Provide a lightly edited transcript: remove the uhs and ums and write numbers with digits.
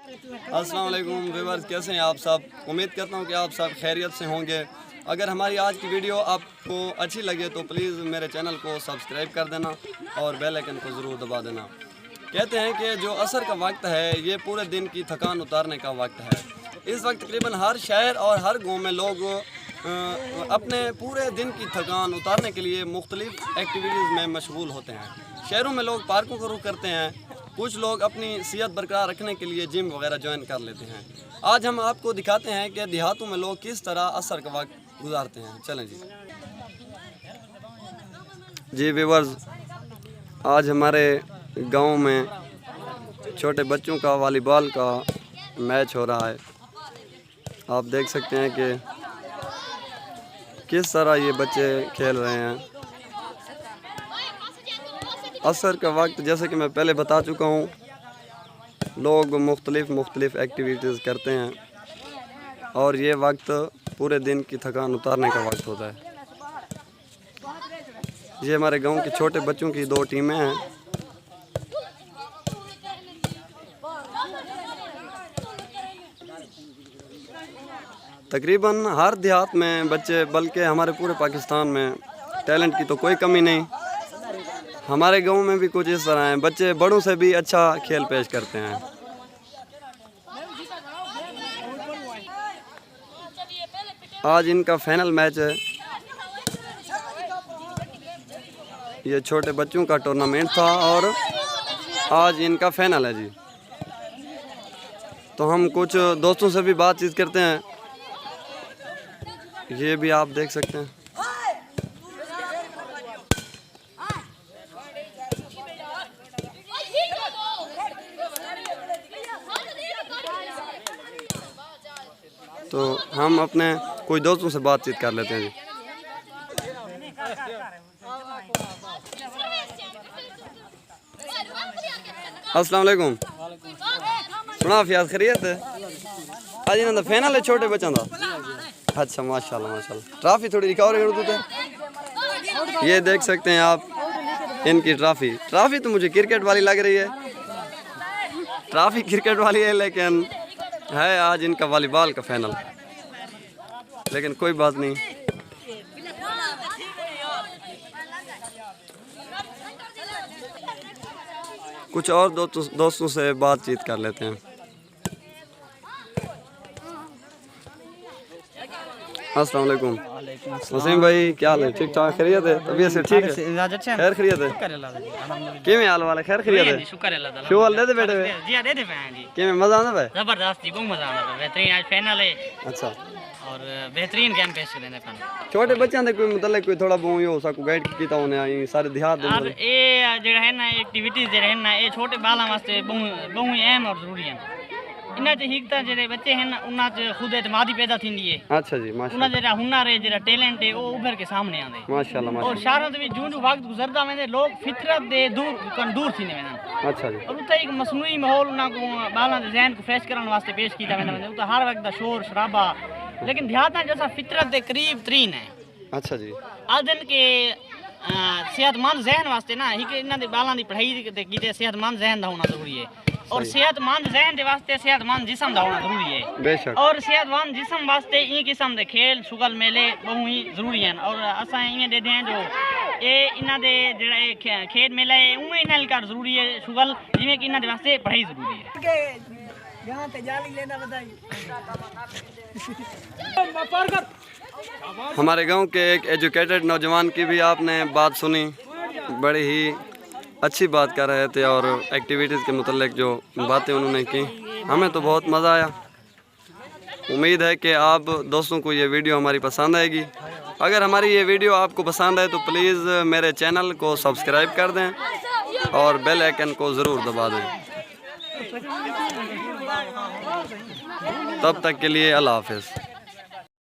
अस्सलाम वालेकुम व्यूअर्स, कैसे हैं आप सब। उम्मीद करता हूं कि आप सब खैरियत से होंगे। अगर हमारी आज की वीडियो आपको अच्छी लगे तो प्लीज़ मेरे चैनल को सब्सक्राइब कर देना और बेल आइकन को ज़रूर दबा देना। कहते हैं कि जो असर का वक्त है ये पूरे दिन की थकान उतारने का वक्त है। इस वक्त तकरीबन हर शहर और हर गाँव में लोग अपने पूरे दिन की थकान उतारने के लिए मुख्तलिफ़ एक्टिविटीज़ में मशगूल होते हैं। शहरों में लोग पार्कों का रुख करते हैं, कुछ लोग अपनी सेहत बरकरार रखने के लिए जिम वगैरह ज्वाइन कर लेते हैं। आज हम आपको दिखाते हैं कि देहातों में लोग किस तरह असर का वक्त गुजारते हैं। चलें जी व्यूअर्स, आज हमारे गांव में छोटे बच्चों का वॉलीबॉल का मैच हो रहा है। आप देख सकते हैं कि किस तरह ये बच्चे खेल रहे हैं। असर का वक्त जैसे कि मैं पहले बता चुका हूँ, लोग मुख्तलिफ़ एक्टिविटीज़ करते हैं और ये वक्त पूरे दिन की थकान उतारने का वक्त होता है। ये हमारे गांव के छोटे बच्चों की 2 टीमें हैं। तकरीबन हर देहात में बच्चे, बल्कि हमारे पूरे पाकिस्तान में टैलेंट की तो कोई कमी नहीं। हमारे गांव में भी कुछ इस तरह हैं, बच्चे बड़ों से भी अच्छा खेल पेश करते हैं। आज इनका फाइनल मैच है। ये छोटे बच्चों का टूर्नामेंट था और आज इनका फाइनल है जी। तो हम कुछ दोस्तों से भी बातचीत करते हैं। ये भी आप देख सकते हैं। तो हम अपने कोई दोस्तों से बातचीत कर लेते हैं जी। अस्सलाम वालेकुम। सुना फियाज खैरियत है? आज इन्होंने फाइनल है छोटे बच्चों का। अच्छा माशाल्लाह माशाल्लाह। ट्रॉफी थोड़ी रिकवर कर दो। ये देख सकते हैं आप इनकी ट्रॉफी तो मुझे क्रिकेट वाली लग रही है। ट्रॉफी क्रिकेट वाली है लेकिन है आज इनका वॉलीबॉल का फाइनल। लेकिन कोई बात नहीं। कुछ और दोस्तों से बातचीत कर लेते हैं। अस्सलाम वालेकुम। वसीम भाई क्या हाल है? ठीक ठाक खैरियत है? तबीयत से ठीक है? खैर खैरियत है? किवें हाल वाले? खैर खैरियत है? शो वाल दे बेटे जी दे जी। किवें मजा आंदा भाई? जबरदस्त जी, बहुत मजा आंदा। बेहतरीन आज फाइनल है। अच्छा, और बेहतरीन गेम पेश करने अपन छोटे बच्चों दे कोई मतलब कोई थोड़ा बहुत हो सकू गाइड कीता होने आई सारे देहात दे और ये जेड़ा है ना एक्टिविटीज जेड़ा है ना ये छोटे बालां वास्ते बहुत अहम और जरूरी है। इन्हां च हिकता जेड़े बच्चे हैं ना उन्हां च खुद एतमादी पैदा थींदी है। अच्छा जी माशाल्लाह। उन्हां जेड़ा हुनर है जेड़ा टैलेंट है वो उभर के सामने आंदे माशाल्लाह और माशाल्लाह। शहरों दे जूं जूं वक्त गुजरदा वेंदे लोग फितरत दे दूर थींदे वेंदन। अच्छा जी। और उते एक मसनूई माहौल उन्हां को बालां दे ज़हन को फ्रेश करने वास्ते पेश कीता वेंदा वेंदा। उते हर वक्त दा शोर शराबा, लेकिन देहात जैसा फितरत के करीब तरीन है। अच्छा जी। आदन के सेहतमंद जहन वास्ते ना एक इन्हां दे बालां दी पढ़ाई ते कीते सेहतमंद जहन दा होना जरूरी है और सेहतमंद जहन दे वास्ते सेहतमंद जिस्म दा होना जरूरी है। बेशक। और सेहतमंद जिस्म वास्ते ई किस्म दे खेल शुगल मेले बहुत ही जरूरी हैं। और असां इयां दे हैं जो ये इन्हां दे जेड़ा खेल मेला है उवें इन्हां लई जरूरी है शुगल जिवें कि इन्हां दे वास्ते पढ़ाई जरूरी है। हमारे गांव के एक एजुकेटेड नौजवान की भी आपने बात सुनी, बड़ी ही अच्छी बात कर रहे थे और एक्टिविटीज़ के मुतल्लिक जो बातें उन्होंने की हमें तो बहुत मज़ा आया। उम्मीद है कि आप दोस्तों को ये वीडियो हमारी पसंद आएगी। अगर हमारी ये वीडियो आपको पसंद आए तो प्लीज़ मेरे चैनल को सब्सक्राइब कर दें और बेल आइकन को ज़रूर दबा दें। तब तक के लिए अल्लाह हाफ़िज़।